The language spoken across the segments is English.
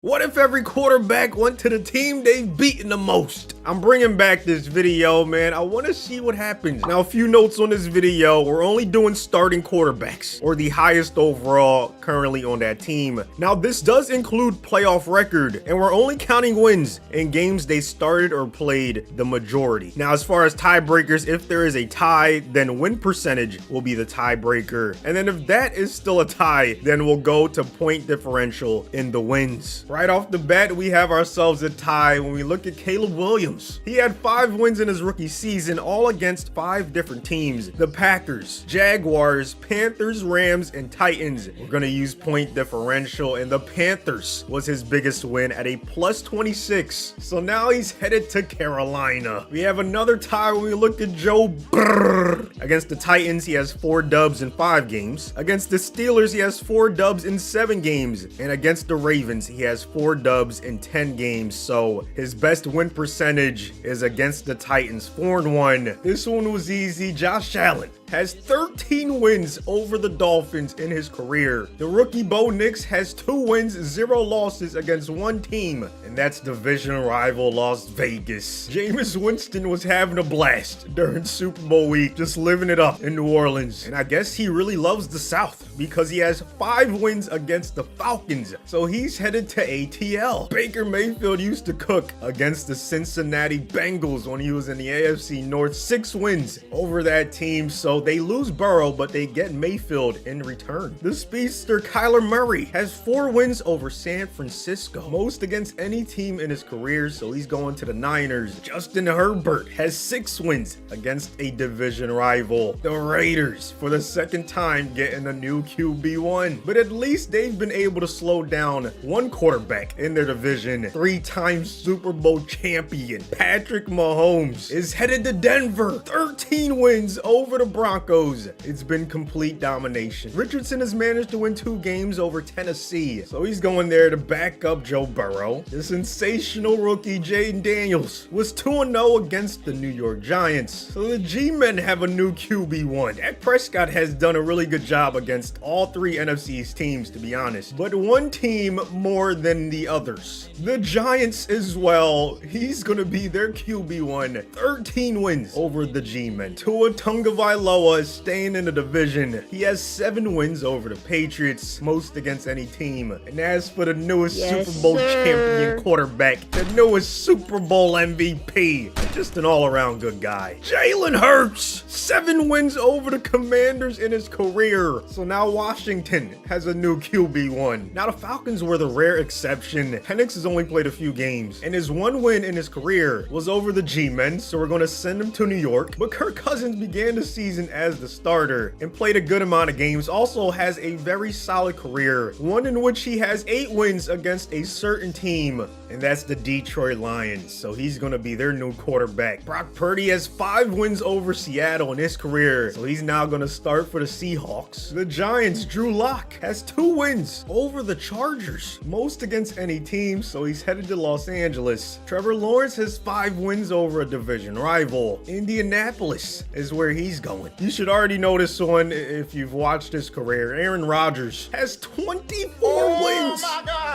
What if every quarterback went to the team they've beaten the most? I'm bringing back this video, man. I want to see what happens. Now, a few notes on this video. We're only doing starting quarterbacks or the highest overall currently on that team. Now, this does include playoff record, and we're only counting wins in games they started or played the majority. Now, as far as tiebreakers, if there is a tie, then win percentage will be the tiebreaker. And then if that is still a tie, then we'll go to point differential in the wins. Right off the bat, we have ourselves a tie when we look at Caleb Williams. He had 5 wins in his rookie season, all against 5 different teams: the Packers, Jaguars, Panthers, Rams, and Titans. We're going to use point differential, and the Panthers was his biggest win at a plus 26. So now he's headed to Carolina. We have another tie when we look at Joe Burr. Against the Titans, he has 4 dubs in 5 games. Against the Steelers, he has 4 dubs in 7 games. And against the Ravens, he has 4 dubs in 10 games. So his best win percentage is against the Titans, 4-1. This one was easy. Josh Allen has 13 wins over the Dolphins in his career. The rookie Bo Nix has 2 wins, 0 losses against 1 team, and that's division rival Las Vegas. Jameis Winston was having a blast during Super Bowl week, just living it up in New Orleans. And I guess he really loves the South because he has 5 wins against the Falcons. So he's headed to ATL. Baker Mayfield used to cook against the Cincinnati Bengals when he was in the AFC North, 6 wins over that team. So they lose Burrow, but they get Mayfield in return. The speedster Kyler Murray has 4 wins over San Francisco, most against any team in his career, so he's going to the Niners. Justin Herbert has 6 wins against a division rival, the Raiders, for the 2nd time getting a new QB1. But at least they've been able to slow down one quarterback in their division. 3-time Super Bowl champion Patrick Mahomes is headed to Denver. 13 wins over the Broncos. It's been complete domination. Richardson has managed to win 2 games over Tennessee, so he's going there to back up Joe Burrow. The sensational rookie Jaden Daniels was 2-0 against the New York Giants, so the G-men have a new QB1. Dak Prescott has done a really good job against all 3 NFC East teams, to be honest, but one team more than the others. The Giants as well. He's gonna be their QB1. 13 wins over the G-men. Tua Tagovailoa is staying in the division. He has 7 wins over the Patriots, most against any team. And as for the newest Super Bowl champion quarterback, the newest Super Bowl MVP, just an all-around good guy, Jalen Hurts, 7 wins over the Commanders in his career. So now Washington has a new QB1. Now the Falcons were the rare exception. Penix has only played a few games, and his 1 win in his career was over the G-men, so we're going to send him to New York. But Kirk Cousins began the season as the starter and played a good amount of games. Also has a very solid career, one in which he has 8 wins against a certain team, and that's the Detroit Lions. So he's going to be their new quarterback. Brock Purdy has 5 wins over Seattle in his career, so he's now going to start for the Seahawks. The Giants, Drew Lock, has 2 wins over the Chargers, most against any team, so he's headed to Los Angeles. Trevor Lawrence has 5 wins over a division rival. Indianapolis is where he's going. You should already know this one if you've watched his career. Aaron Rodgers has 24 wins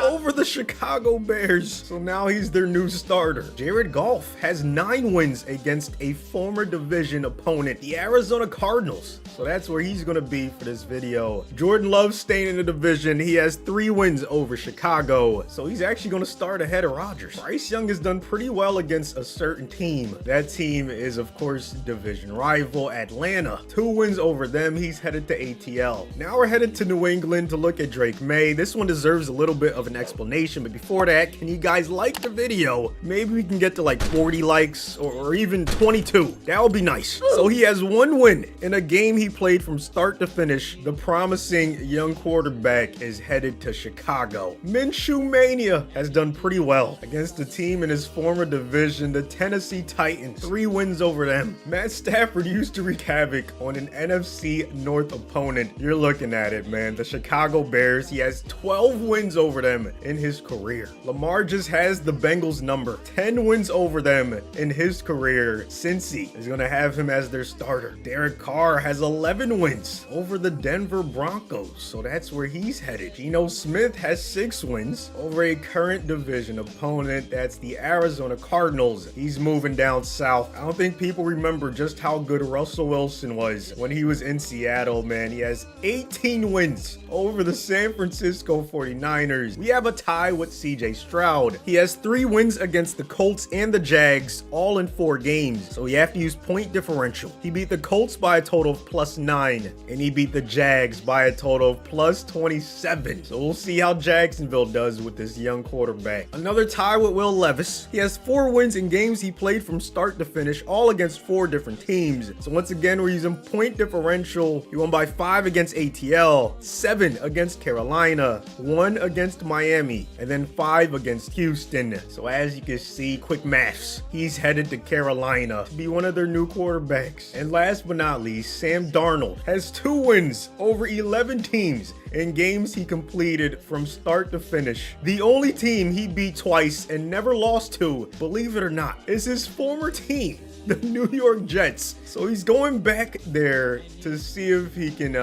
over the Chicago Bears, so now he's their new starter. Jared Goff has 9 wins against a former division opponent, the Arizona Cardinals, so that's where he's going to be for this video. Jordan Love staying in the division. He has 3 wins over Chicago, so he's actually going to start ahead of Rodgers. Bryce Young has done pretty well against a certain team. That team is, of course, division rival Atlanta. 2 wins over them. He's headed to ATL. Now we're headed to New England to look at Drake May. This one deserves a little bit of an explanation, but before that, can you guys like the video? Maybe we can get to like 40 likes or even 22. That would be nice. So he has 1 win in a game he played from start to finish. The promising young quarterback is headed to Chicago. Minshew Mania has done pretty well against the team in his former division, the Tennessee Titans. 3 wins over them. Matt Stafford used to wreak havoc havoc on an NFC North opponent. You're looking at it, man. The Chicago Bears, he has 12 wins over them in his career. Lamar just has the Bengals number. 10 wins over them in his career. Cincy is going to have him as their starter. Derek Carr has 11 wins over the Denver Broncos, so that's where he's headed. Geno Smith has 6 wins over a current division opponent. That's the Arizona Cardinals. He's moving down south. I don't think people remember just how good Russell Wilson was when he was in Seattle, man. He has 18 wins over the San Francisco 49ers. We have a tie with CJ Stroud. He has 3 wins against the Colts and the Jags, all in 4 games. So you have to use point differential. He beat the Colts by a total of +9, and he beat the Jags by a total of +27. So we'll see how Jacksonville does with this young quarterback. Another tie with Will Levis. He has 4 wins in games he played from start to finish, all against 4 different teams. So once again, we're using point differential. He won by 5 against ATL, 7 against Carolina, 1 against Miami, and then 5 against Houston. So as you can see, quick maths, he's headed to Carolina to be one of their new quarterbacks. And last but not least, Sam Darnold has 2 wins over 11 teams in games he completed from start to finish. The only team he beat twice and never lost to, believe it or not, is his former team, the New York Jets. So he's going back there to see if he can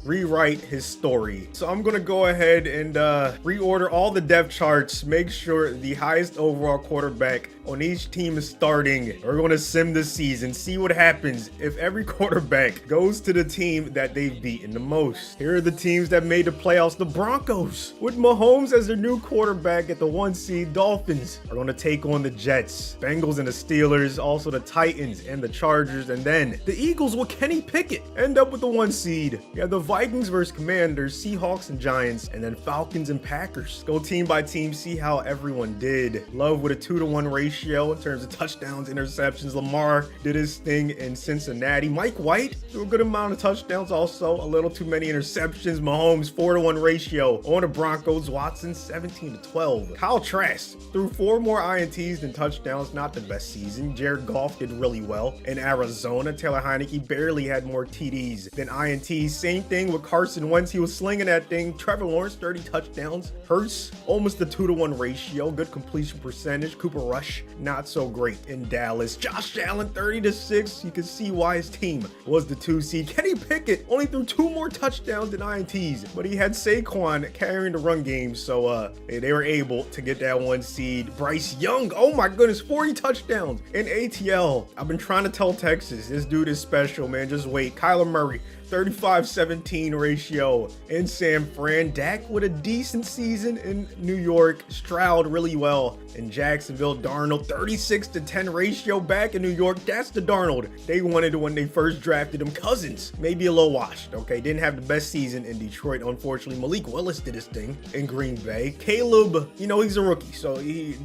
rewrite his story. So I'm gonna go ahead and reorder all the depth charts, make sure the highest overall quarterback on each team is starting. We're gonna sim this season, see what happens if every quarterback goes to the team that they've beaten the most. Here are the teams that made the playoffs. The Broncos, with Mahomes as their new quarterback at the 1 seed. Dolphins are gonna take on the Jets. Bengals and the Steelers, also the Titans and the Chargers, and then the Eagles with Kenny Pickett end up with the 1 seed. You have the Vikings versus Commanders, Seahawks and Giants, and then Falcons and Packers. Go team by team, see how everyone did. Love with a 2-to-1 ratio in terms of touchdowns, interceptions. Lamar did his thing in Cincinnati. Mike White threw a good amount of touchdowns, also a little too many interceptions. Mahomes 4-to-1 ratio on the Broncos. Watson 17-12. Kyle Trask threw 4 more INTs than touchdowns. Not the best season. Jared Goff did really well in Arizona. Taylor Heineke barely had more TDs than INTs. Same thing with Carson Wentz. He was slinging that thing. Trevor Lawrence 30 touchdowns. Hurts almost a 2-to-1 ratio. Good completion percentage. Cooper Rush not so great in Dallas. Josh Allen 30-6. You can see why his team was the 2 seed. Kenny Pickett only threw 2 more touchdowns than INTs, but he had Saquon carrying the run game, so they were able to get that 1 seed. Bryce Young, oh my goodness, 40 touchdowns in ATL. I've been trying to tell Texas, this dude is special, man. Just wait. Kyler Murray 35-17 ratio in San Fran. Dak with a decent season in New York. Stroud really well in Jacksonville. Darnold 36-10 ratio back in New York. That's the Darnold they wanted when they first drafted him. Cousins maybe a little washed, okay? Didn't have the best season in Detroit, unfortunately. Malik Willis did his thing in Green Bay. Caleb, you know, he's a rookie, so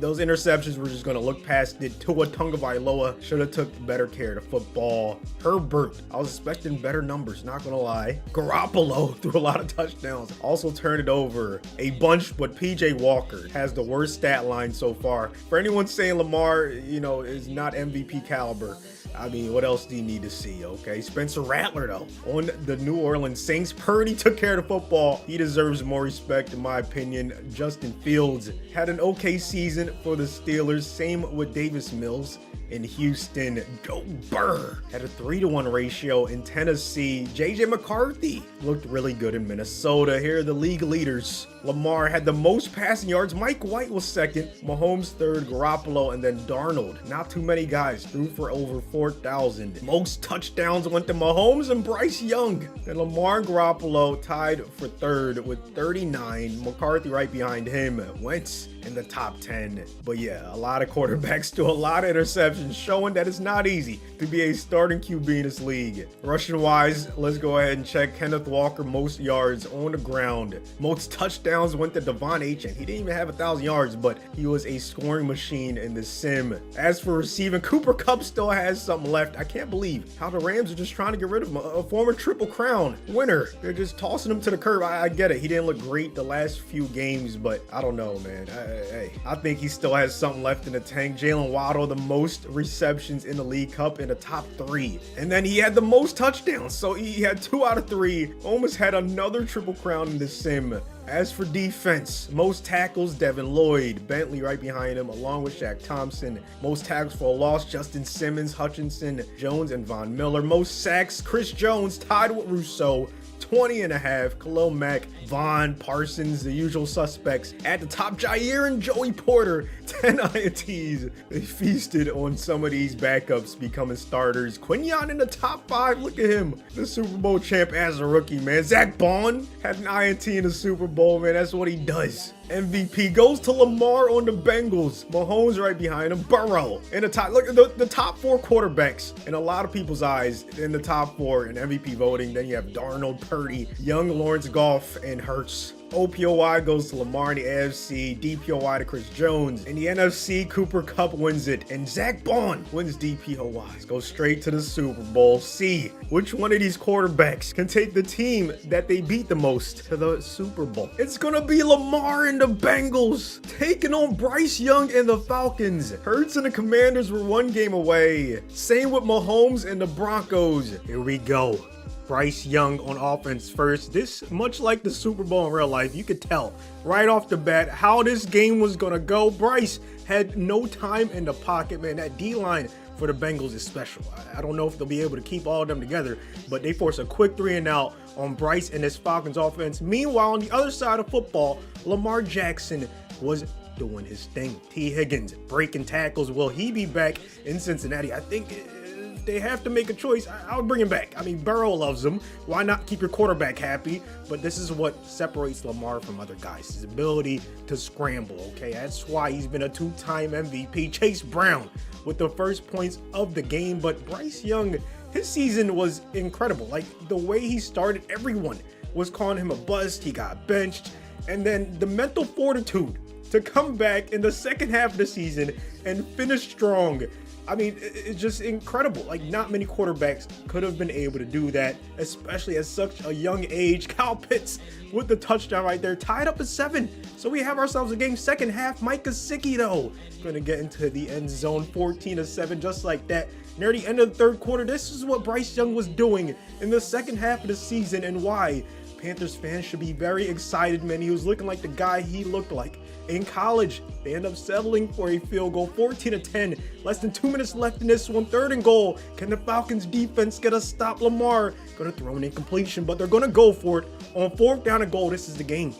those interceptions were just gonna look past it. Tua Tagovailoa should have took better care of the football. Herbert, I was expecting better numbers, not gonna lie. Garoppolo threw a lot of touchdowns, also turned it over a bunch, but PJ Walker has the worst stat line so far. For anyone saying Lamar, you know, is not MVP caliber, I mean, what else do you need to see, okay? Spencer Rattler, though, on the New Orleans Saints. Purdy took care of the football. He deserves more respect, in my opinion. Justin Fields had an okay season for the Steelers. Same with Davis Mills in Houston. Joe Burr had a 3-to-1 ratio in Tennessee. JJ McCarthy looked really good in Minnesota. Here are the league leaders. Lamar had the most passing yards. Mike White was second. Mahomes third. Garoppolo, and then Darnold. Not too many guys threw for over 4,000. Most touchdowns went to Mahomes and Bryce Young. And Lamar and Garoppolo tied for third with 39. McCarthy right behind him. Wentz in the top 10. But yeah, a lot of quarterbacks do a lot of interceptions, showing that it's not easy to be a starting QB in this league. Rushing wise, let's go ahead and check Kenneth Walker. Most yards on the ground. Most touchdowns went to Devon Achane. He didn't even have 1,000 yards, but he was a scoring machine in the sim. As for receiving, Cooper Kupp still has something left. I can't believe how the Rams are just trying to get rid of him. A former Triple Crown winner. They're just tossing him to the curb. I get it. He didn't look great the last few games, but I don't know, man. Hey, I think he still has something left in the tank. Jalen Waddle, the most receptions in the League Cup in the top 3. And then he had the most touchdowns. So he had 2 out of 3. Almost had another triple crown in the sim. As for defense, most tackles, Devin Lloyd. Bentley right behind him, along with Shaq Thompson. Most tackles for a loss, Justin Simmons, Hutchinson, Jones, and Von Miller. Most sacks, Chris Jones, tied with Rousseau. 20.5, Khalil Mack, Vaughn, Parsons, the usual suspects. At the top, Jair and Joey Porter, 10 INTs. They feasted on some of these backups becoming starters. Quinyon in the top 5, look at him. The Super Bowl champ as a rookie, man. Zach Bond had an INT in the Super Bowl, man. That's what he does. MVP goes to Lamar on the Bengals. Mahomes right behind him. Burrow in the top. Look at the top 4 quarterbacks in a lot of people's eyes in the top 4 in MVP voting. Then you have Darnold, Purdy, Young, Lawrence, Goff, and Hurts. OPOY goes to Lamar in the AFC, DPOY to Chris Jones. In the NFC, Cooper Kupp wins it, and Zach Bond wins DPOY. Goes straight to the Super Bowl. See which one of these quarterbacks can take the team that they beat the most to the Super Bowl. It's gonna be Lamar and the Bengals taking on Bryce Young and the Falcons. Hurts and the Commanders were 1 game away. Same with Mahomes and the Broncos. Here we go. Bryce Young on offense first. This, much like the Super Bowl in real life, you could tell right off the bat how this game was gonna go. Bryce had no time in the pocket, man. That D-line for the Bengals is special. I don't know if they'll be able to keep all of them together, but they force a quick 3 and out on Bryce and this Falcons offense. Meanwhile, on the other side of football, Lamar Jackson was doing his thing. T. Higgins breaking tackles. Will he be back in Cincinnati? I think they have to make a choice. I'll bring him back. I mean, Burrow loves him. Why not keep your quarterback happy? But this is what separates Lamar from other guys, his ability to scramble, okay? That's why he's been a 2-time MVP. Chase Brown with the first points of the game. But Bryce Young, his season was incredible. Like, the way he started, everyone was calling him a bust. He got benched. And then the mental fortitude to come back in the second half of the season and finish strong. I mean, it's just incredible. Like, not many quarterbacks could have been able to do that, especially at such a young age. Kyle Pitts with the touchdown right there, tied up at 7. So we have ourselves a game second half. Mike Gesicki, though, going to get into the end zone, 14-7, just like that. Near the end of the third quarter, this is what Bryce Young was doing in the second half of the season, and why Panthers fans should be very excited, man. He was looking like the guy he looked like in college. They end up settling for a field goal, 14-10. Less than 2 minutes left in this one. 3rd and goal. Can the Falcons defense get a stop? Lamar gonna throw an incompletion, but they're gonna go for it on 4th down and goal. This is the game.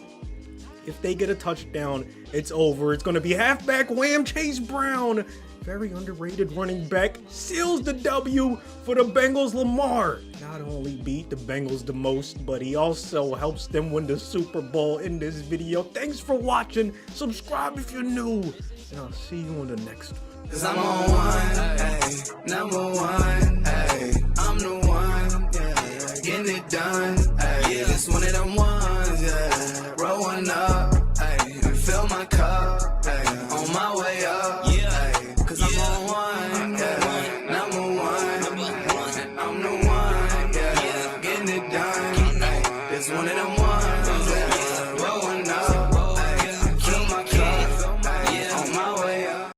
If they get a touchdown, it's over. It's gonna be halfback wham. Chase Brown, very underrated running back, seals the W for the Bengals. Lamar not only beat the Bengals the most, but he also helps them win the Super Bowl in this video. Thanks for watching. Subscribe if you're new, and I'll see you on the next one. 'Cause I'm on one, ay, number one, ay, I'm the one, yeah, getting it done, ay, yeah, this one of them ones, yeah, rolling up, ay, and fill my cup, ay, on my way up, yeah, ay, 'cause I'm on one, yeah, number one, I'm the one, yeah, getting it done, ay, this one of them ones.